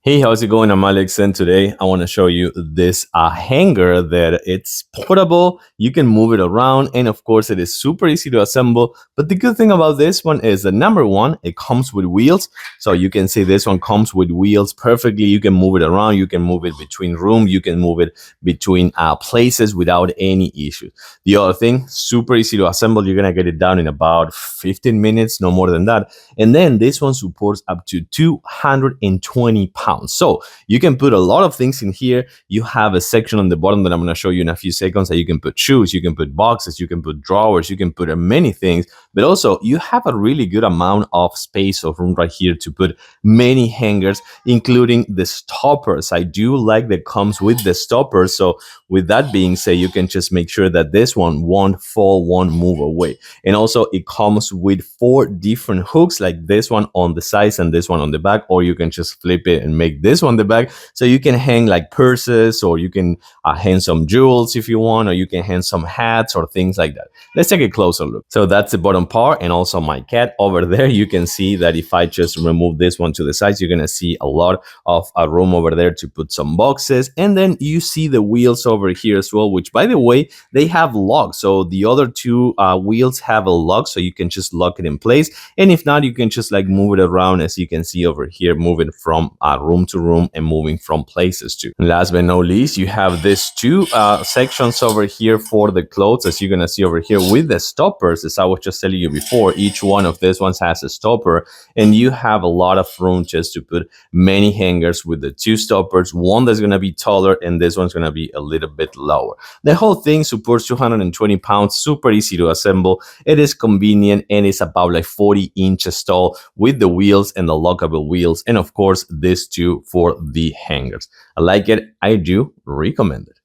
Hey, how's it going? I'm Alex, and today I want to show you this hanger that it's portable. You can move it around, and of course, it is super easy to assemble. But the good thing about this one is that number one, it comes with wheels. So you can see this one comes with wheels perfectly. You can move it around. You can move it between rooms. You can move it between places without any issues. The other thing, super easy to assemble. You're gonna get it done in about 15 minutes, no more than that. And then this one supports up to 220 pounds. So you can put a lot of things in here. You have a section on the bottom that I'm going to show you in a few seconds that you can put shoes, you can put boxes, you can put drawers, you can put many things. But also you have a really good amount of space of room right here to put many hangers, including the stoppers. I do like that comes with the stoppers. So with that being said, you can just make sure that this one won't fall, won't move away. And also it comes with 4 different hooks, like this one on the sides and this one on the back, or you can just flip it and make this one the back. So you can hang like purses, or you can hang some jewels if you want, or you can hang some hats or things like that. Let's take a closer look. So that's the bottom part, and also my cat over there. You can see that if I just remove this one to the sides, you're gonna see a lot of a room over there to put some boxes. And then you see the wheels over here as well, which by the way, they have locks. So the other 2 wheels have a lock, so you can just lock it in place. And if not, you can just like move it around, as you can see over here, moving from room to room and moving from places too. And last but not least, you have these 2 sections over here for the clothes, as you're gonna see over here with the stoppers. As I was just telling you before, each one of these ones has a stopper, and you have a lot of room just to put many hangers with the 2 stoppers, one that's gonna be taller and this one's gonna be a little bit lower. The whole thing supports 220 pounds, super easy to assemble. It is convenient, and it's about like 40 inches tall with the wheels and the lockable wheels, and of course these 2 for the hangers. I like it. I do recommend it.